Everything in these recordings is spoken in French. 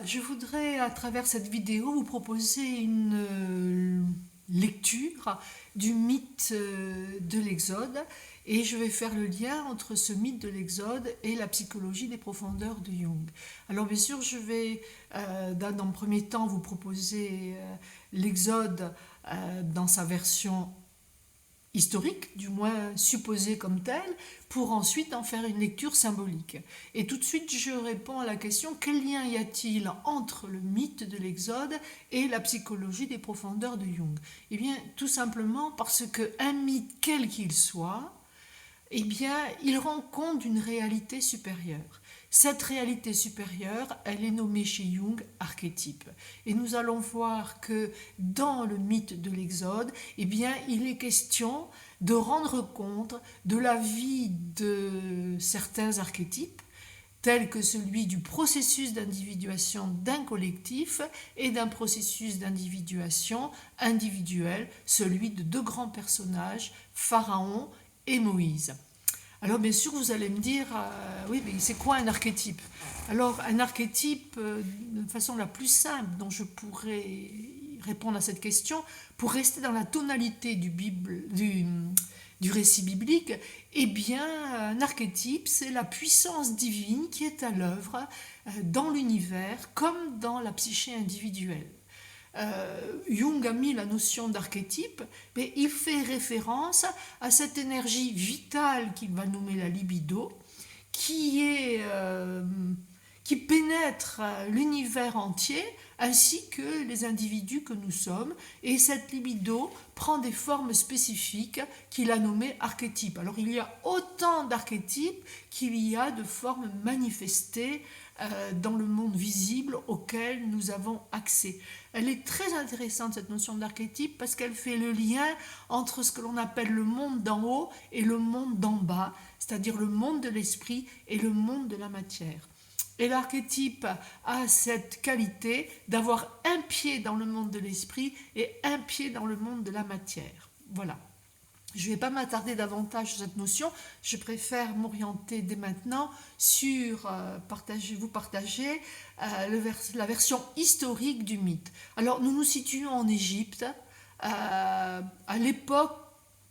Je voudrais, à travers cette vidéo, vous proposer une lecture du mythe de l'Exode et je vais faire le lien entre ce mythe de l'Exode et la psychologie des profondeurs de Jung. Alors bien sûr, je vais dans le premier temps vous proposer l'Exode dans sa version historique, du moins supposée comme telle, pour ensuite en faire une lecture symbolique. Et tout de suite, je réponds à la question, quel lien y a-t-il entre le mythe de l'Exode et la psychologie des profondeurs de Jung? Eh bien, tout simplement parce qu'un mythe, quel qu'il soit, eh bien, il rend compte d'une réalité supérieure. Cette réalité supérieure, elle est nommée chez Jung archétype. Et nous allons voir que dans le mythe de l'Exode, eh bien, il est question de rendre compte de la vie de certains archétypes, tels que celui du processus d'individuation d'un collectif et d'un processus d'individuation individuel, celui de deux grands personnages, Pharaon et Moïse. Alors bien sûr, vous allez me dire, oui, mais c'est quoi un archétype? Alors un archétype, de façon la plus simple dont je pourrais répondre à cette question, pour rester dans la tonalité du récit biblique, eh bien, un archétype, c'est la puissance divine qui est à l'œuvre dans l'univers comme dans la psyché individuelle. Jung a mis la notion d'archétype, mais il fait référence à cette énergie vitale qu'il va nommer la libido, qui pénètre l'univers entier ainsi que les individus que nous sommes, et cette libido prend des formes spécifiques qu'il a nommées archétypes. Alors il y a autant d'archétypes qu'il y a de formes manifestées dans le monde visible auquel nous avons accès. Elle est très intéressante, cette notion d'archétype, parce qu'elle fait le lien entre ce que l'on appelle le monde d'en haut et le monde d'en bas, c'est-à-dire le monde de l'esprit et le monde de la matière. Et l'archétype a cette qualité d'avoir un pied dans le monde de l'esprit et un pied dans le monde de la matière. Voilà. Je ne vais pas m'attarder davantage sur cette notion, je préfère m'orienter dès maintenant sur vous partager la version historique du mythe. Alors nous nous situons en Égypte, à l'époque,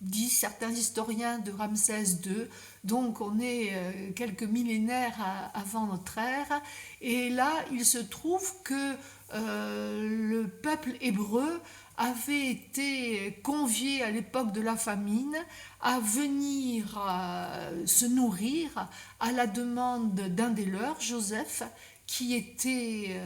disent certains historiens, de Ramsès II, donc on est quelques millénaires avant notre ère, et là il se trouve que le peuple hébreu avait été convié à l'époque de la famine à venir se nourrir à la demande d'un des leurs, Joseph, qui était,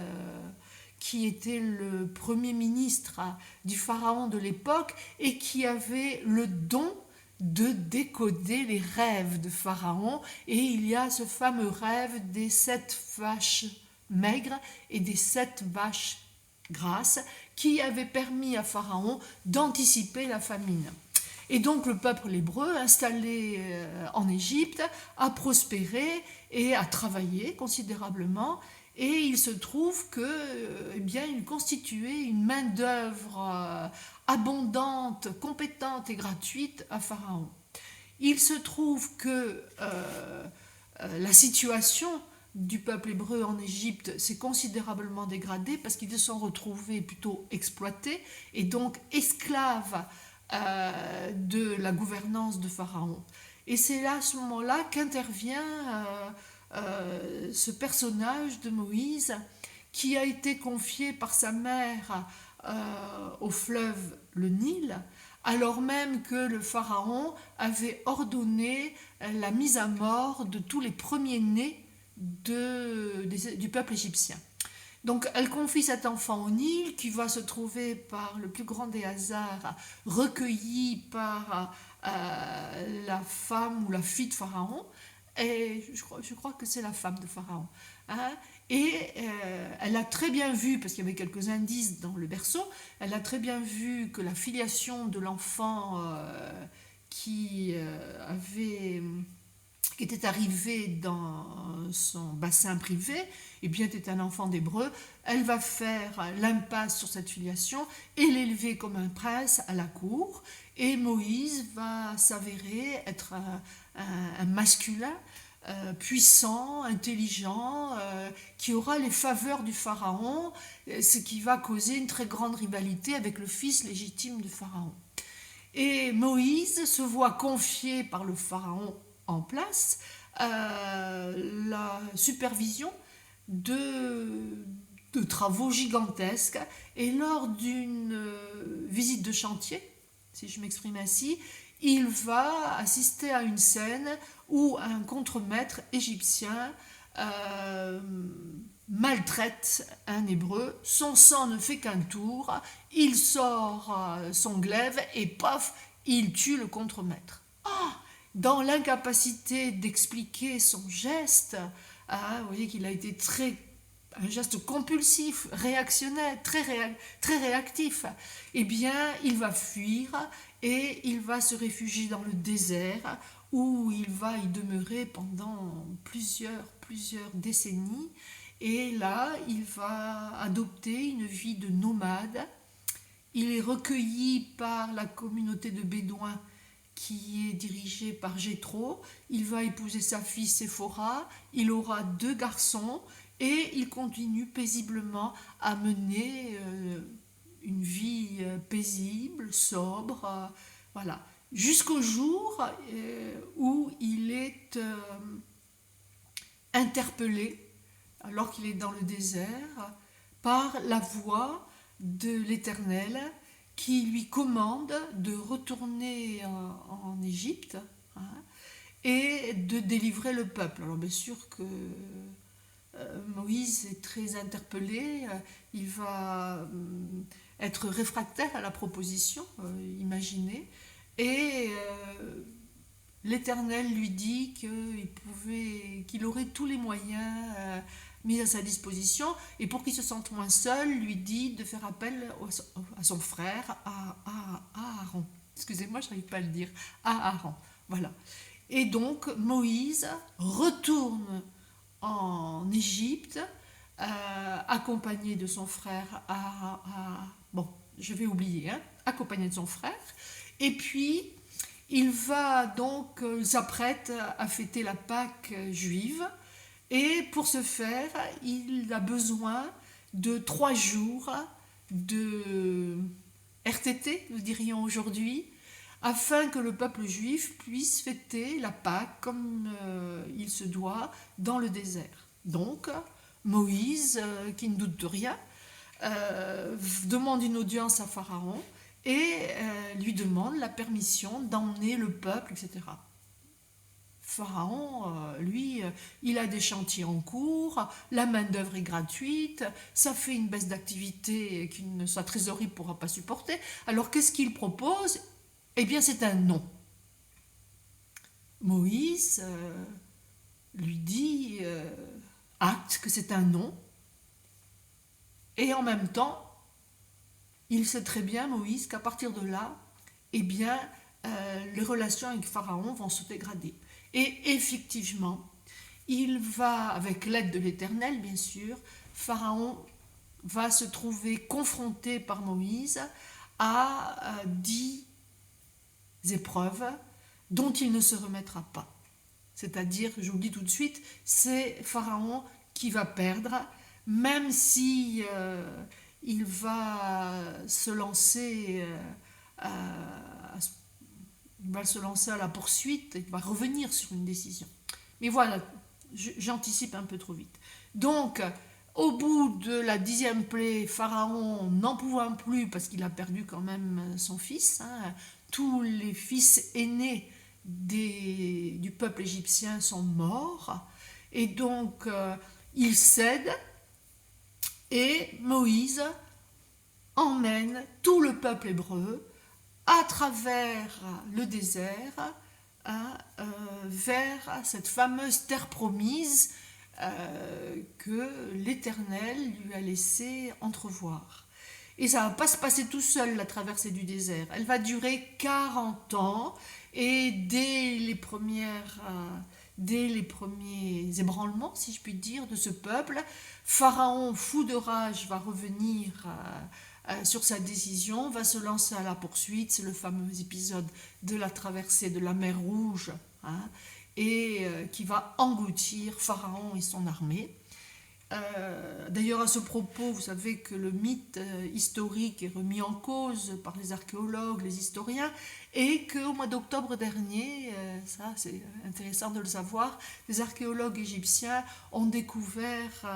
qui était le premier ministre du pharaon de l'époque et qui avait le don de décoder les rêves de Pharaon. Et il y a ce fameux rêve des 7 vaches maigres et des 7 vaches grâce qui avait permis à Pharaon d'anticiper la famine. Et donc le peuple hébreu, installé en Égypte, a prospéré et a travaillé considérablement. Et il se trouve que, eh bien, il constituait une main-d'œuvre abondante, compétente et gratuite à Pharaon. Il se trouve que la situation du peuple hébreu en Égypte s'est considérablement dégradée parce qu'ils se sont retrouvés plutôt exploités et donc esclaves de la gouvernance de Pharaon. Et c'est là, à ce moment-là, qu'intervient ce personnage de Moïse qui a été confié par sa mère au fleuve le Nil, alors même que le pharaon avait ordonné la mise à mort de tous les premiers-nés du peuple égyptien. Donc elle confie cet enfant au Nil qui va se trouver par le plus grand des hasards recueilli par la femme ou la fille de Pharaon. Et je crois que c'est la femme de Pharaon. Hein. Et elle a très bien vu, parce qu'il y avait quelques indices dans le berceau, elle a très bien vu que la filiation de l'enfant qui qui était arrivé dans son bassin privé, et bien était un enfant d'hébreu, elle va faire l'impasse sur cette filiation et l'élever comme un prince à la cour. Et Moïse va s'avérer être un masculin puissant, intelligent, qui aura les faveurs du pharaon, ce qui va causer une très grande rivalité avec le fils légitime du pharaon. Et Moïse se voit confier par le pharaon en place la supervision de travaux gigantesques. Et lors d'une visite de chantier, si je m'exprime ainsi, il va assister à une scène où un contremaître égyptien maltraite un hébreu, son sang ne fait qu'un tour, il sort son glaive et paf, il tue le contremaître. Dans l'incapacité d'expliquer son geste, vous voyez qu'il a été un geste compulsif, réactionnaire, très réactif, eh bien, il va fuir et il va se réfugier dans le désert où il va y demeurer pendant plusieurs décennies. Et là, il va adopter une vie de nomade. Il est recueilli par la communauté de Bédouins qui est dirigée par Jéthro. Il va épouser sa fille Séphora. Il aura 2 garçons et il continue paisiblement à mener une vie paisible, sobre, voilà. Jusqu'au jour où il est interpellé, alors qu'il est dans le désert, par la voix de l'Éternel qui lui commande de retourner en Égypte, et de délivrer le peuple. Alors bien sûr que Moïse est très interpellé, il va être réfractaire à la proposition imaginée, et l'Éternel lui dit qu'il aurait tous les moyens mis à sa disposition, et pour qu'il se sente moins seul, lui dit de faire appel à son frère, à Aaron. Excusez-moi, je n'arrive pas à le dire, à Aaron. Voilà. Et donc Moïse retourne en Égypte, accompagné de son frère, bon, je vais oublier, accompagné de son frère, et puis il va donc s'apprête à fêter la Pâque juive, et pour ce faire, il a besoin de 3 jours de RTT, nous dirions aujourd'hui, afin que le peuple juif puisse fêter la Pâque comme il se doit dans le désert. Donc, Moïse, qui ne doute de rien, demande une audience à Pharaon et lui demande la permission d'emmener le peuple, etc. Pharaon, lui, il a des chantiers en cours, la main-d'œuvre est gratuite, ça fait une baisse d'activité que sa trésorerie ne pourra pas supporter. Alors qu'est-ce qu'il propose ? Eh bien, c'est un non. Moïse lui dit acte que c'est un non, et en même temps, il sait très bien, Moïse, qu'à partir de là, eh bien, les relations avec Pharaon vont se dégrader. Et effectivement, il va, avec l'aide de l'Éternel, bien sûr, Pharaon va se trouver confronté par Moïse à 10 épreuves dont il ne se remettra pas. C'est-à-dire, je vous le dis tout de suite, c'est Pharaon qui va perdre, même si il va se lancer à la poursuite, il va revenir sur une décision. Mais voilà, j'anticipe un peu trop vite. Donc, au bout de la 10e plaie, Pharaon, n'en pouvant plus, parce qu'il a perdu quand même son fils, tous les fils aînés du peuple égyptien sont morts, et donc il cède, et Moïse emmène tout le peuple hébreu à travers le désert vers cette fameuse terre promise que l'Éternel lui a laissé entrevoir. Et ça ne va pas se passer tout seul, la traversée du désert. Elle va durer 40 ans, et dès les premiers ébranlements, si je puis dire, de ce peuple, Pharaon, fou de rage, va revenir sur sa décision, va se lancer à la poursuite. C'est le fameux épisode de la traversée de la mer Rouge. et qui va engloutir Pharaon et son armée. D'ailleurs, à ce propos, vous savez que le mythe historique est remis en cause par les archéologues, les historiens, et qu'au mois d'octobre dernier, ça c'est intéressant de le savoir, les archéologues égyptiens ont découvert,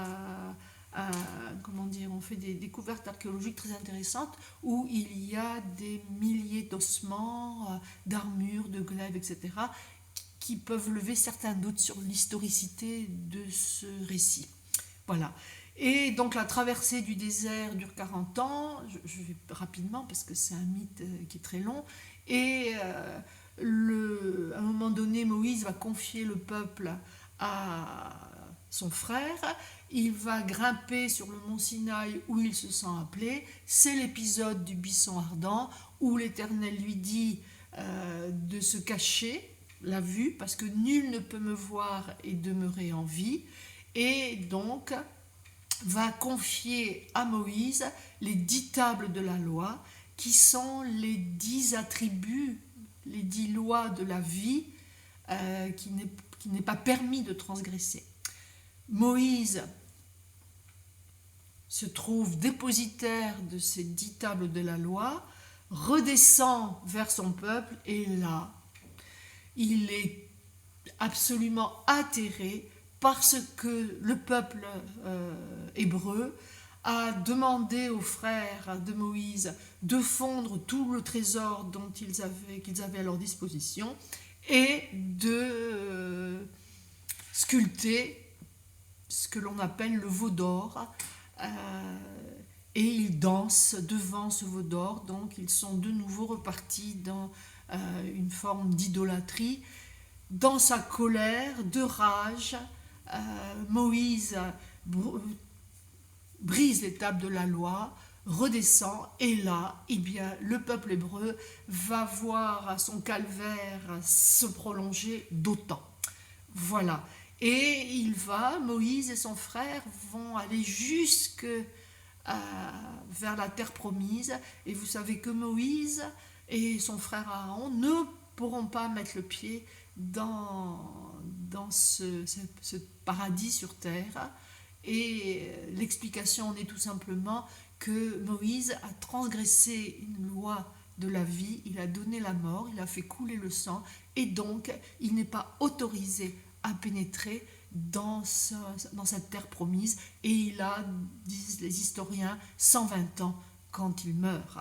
comment dire, on fait des découvertes archéologiques très intéressantes où il y a des milliers d'ossements, d'armures, de glaives, etc., qui peuvent lever certains doutes sur l'historicité de ce récit. Voilà. Et donc la traversée du désert dure 40 ans, je vais rapidement parce que c'est un mythe qui est très long, et à un moment donné, Moïse va confier le peuple à son frère, il va grimper sur le mont Sinaï où il se sent appelé, c'est l'épisode du buisson ardent où l'Éternel lui dit de se cacher la vue parce que nul ne peut me voir et demeurer en vie, et donc va confier à Moïse les 10 tables de la loi, qui sont les 10 attributs, les 10 lois de la vie qui n'est pas permis de transgresser. Moïse se trouve dépositaire de ces 10 tables de la loi, redescend vers son peuple, et là, il est absolument atterré parce que le peuple hébreu a demandé aux frères de Moïse de fondre tout le trésor qu'ils avaient à leur disposition et de sculpter ce que l'on appelle le veau d'or. Et ils dansent devant ce veau d'or, donc ils sont de nouveau repartis dans une forme d'idolâtrie. Dans sa colère, de rage, Moïse brise les tables de la loi, redescend, et là, eh bien, le peuple hébreu va voir son calvaire se prolonger d'autant. Voilà. Et Moïse et son frère vont aller jusque vers la terre promise, et vous savez que Moïse et son frère Aaron ne pourront pas mettre le pied dans ce paradis sur terre, et l'explication en est tout simplement que Moïse a transgressé une loi de la vie, il a donné la mort, il a fait couler le sang, et donc il n'est pas autorisé à pénétrer dans cette terre promise, et il a, disent les historiens, 120 ans quand il meurt.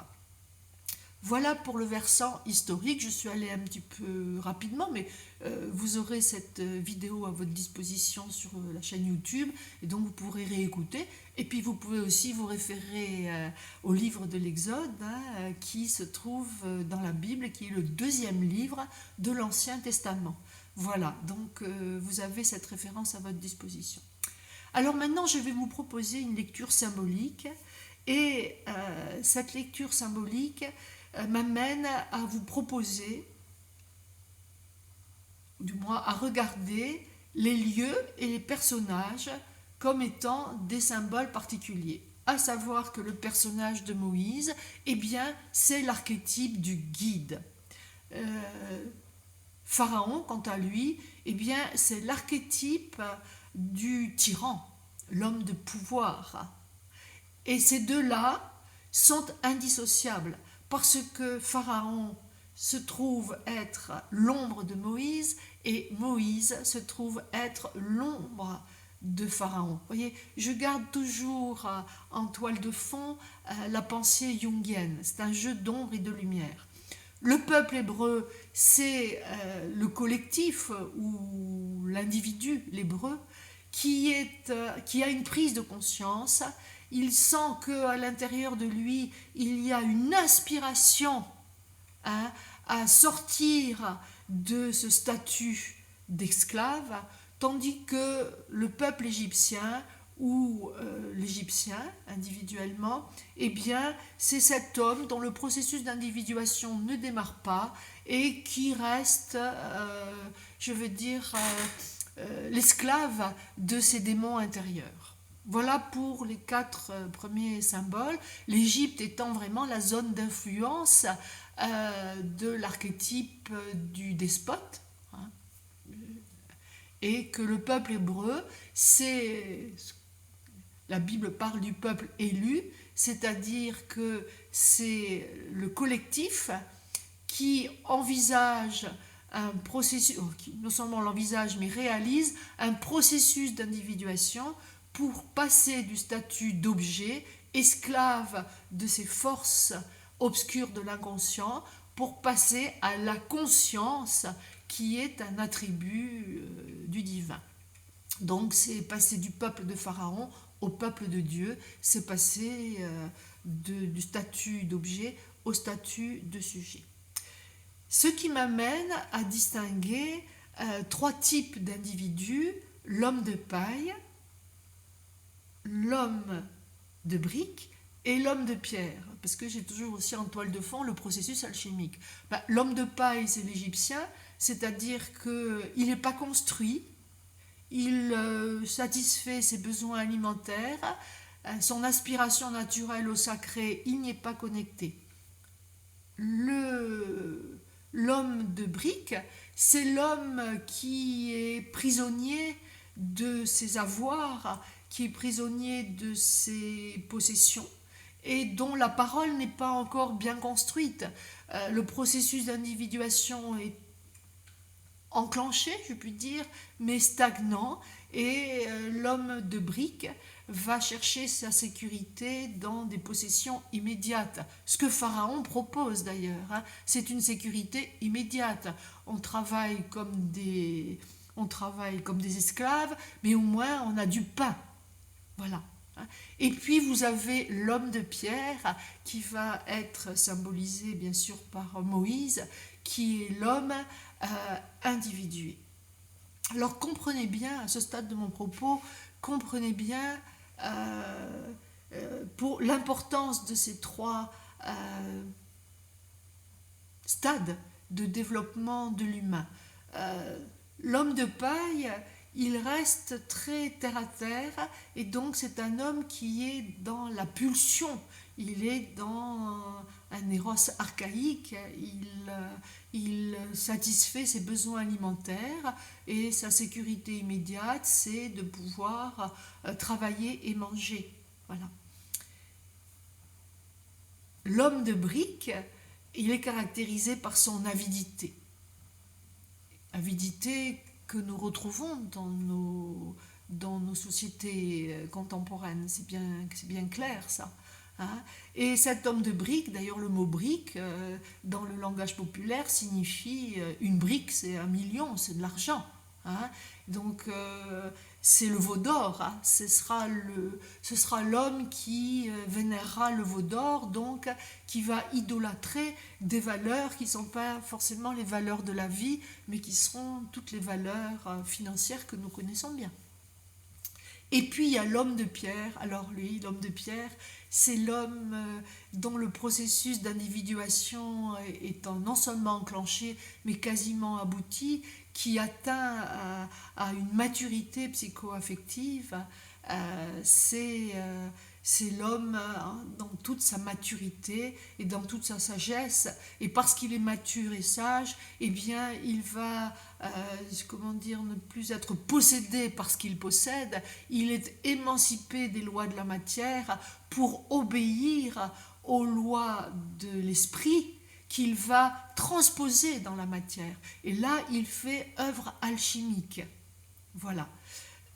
Voilà pour le versant historique. Je suis allée un petit peu rapidement, mais vous aurez cette vidéo à votre disposition sur la chaîne YouTube, et donc vous pourrez réécouter. Et puis vous pouvez aussi vous référer au livre de l'Exode, qui se trouve dans la Bible, qui est le 2e livre de l'Ancien Testament. Voilà, donc vous avez cette référence à votre disposition. Alors maintenant, je vais vous proposer une lecture symbolique, et cette lecture symbolique m'amène à vous proposer, du moins à regarder les lieux et les personnages comme étant des symboles particuliers. À savoir que le personnage de Moïse, eh bien, c'est l'archétype du guide. Pharaon, quant à lui, eh bien, c'est l'archétype du tyran, l'homme de pouvoir. Et ces deux-là sont indissociables, parce que Pharaon se trouve être l'ombre de Moïse, et Moïse se trouve être l'ombre de Pharaon. Vous voyez, je garde toujours en toile de fond la pensée jungienne. C'est un jeu d'ombre et de lumière. Le peuple hébreu, c'est le collectif ou l'individu, l'hébreu, qui a une prise de conscience. Il sent qu'à l'intérieur de lui, il y a une aspiration à sortir de ce statut d'esclave, tandis que le peuple égyptien ou l'Égyptien individuellement, eh bien, c'est cet homme dont le processus d'individuation ne démarre pas et qui reste, l'esclave de ses démons intérieurs. Voilà pour les 4 premiers symboles, l'Égypte étant vraiment la zone d'influence de l'archétype du despote, et que le peuple hébreu, la Bible parle du peuple élu, c'est-à-dire que c'est le collectif qui envisage un processus, qui non seulement l'envisage, mais réalise un processus d'individuation pour passer du statut d'objet, esclave de ces forces obscures de l'inconscient, pour passer à la conscience qui est un attribut du divin. Donc c'est passer du peuple de Pharaon au peuple de Dieu, c'est passer du statut d'objet au statut de sujet. Ce qui m'amène à distinguer trois types d'individus: l'homme de paille, l'homme de brique et l'homme de pierre, parce que j'ai toujours aussi en toile de fond le processus alchimique. L'homme de paille, c'est l'Égyptien, c'est-à-dire qu'il n'est pas construit, il satisfait ses besoins alimentaires, son aspiration naturelle au sacré, il n'y est pas connecté. L'homme de brique, c'est l'homme qui est prisonnier de ses avoirs, qui est prisonnier de ses possessions et dont la parole n'est pas encore bien construite. Le processus d'individuation est enclenché, je puis dire, mais stagnant, et l'homme de brique va chercher sa sécurité dans des possessions immédiates. Ce que Pharaon propose d'ailleurs, c'est une sécurité immédiate. On travaille comme des esclaves, mais au moins on a du pain. Voilà. Et puis vous avez l'homme de pierre qui va être symbolisé bien sûr par Moïse, qui est l'homme individué. Alors comprenez bien, à ce stade de mon propos, comprenez bien pour l'importance de ces trois stades de développement de l'humain. L'homme de paille, il reste très terre à terre, et donc c'est un homme qui est dans la pulsion, il est dans un éros archaïque, il satisfait ses besoins alimentaires, et sa sécurité immédiate, c'est de pouvoir travailler et manger. Voilà. L'homme de brique, il est caractérisé par son avidité. Avidité que nous retrouvons dans nos sociétés contemporaines, c'est bien clair ça. Hein. Et cet homme de brique, d'ailleurs le mot brique, dans le langage populaire, signifie une brique, c'est 1 million, c'est de l'argent. Hein. Donc c'est le veau d'or, hein. Ce sera l'homme qui vénérera le veau d'or, donc qui va idolâtrer des valeurs qui ne sont pas forcément les valeurs de la vie, mais qui seront toutes les valeurs financières que nous connaissons bien. Et puis il y a l'homme de pierre. Alors lui, l'homme de pierre, c'est l'homme dont le processus d'individuation étant non seulement enclenché, mais quasiment abouti, qui atteint à une maturité psycho-affective. C'est l'homme dans toute sa maturité et dans toute sa sagesse, et parce qu'il est mature et sage, eh bien il va ne plus être possédé par ce qu'il possède, il est émancipé des lois de la matière pour obéir aux lois de l'esprit qu'il va transposer dans la matière. Et là, il fait œuvre alchimique. Voilà.